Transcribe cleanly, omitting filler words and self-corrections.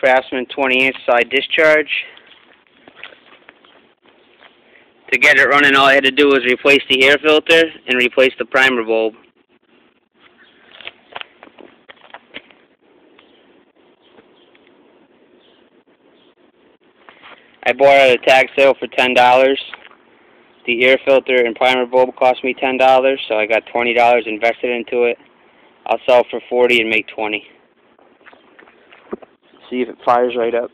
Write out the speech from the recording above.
Craftsman 20-inch side discharge. To get it running, all I had to do was replace the air filter and replace the primer bulb. I bought it at a tag sale for $10. The air filter and primer bulb cost me $10, so I got $20 invested into it. I'll sell it for $40 and make $20. See if it fires right up.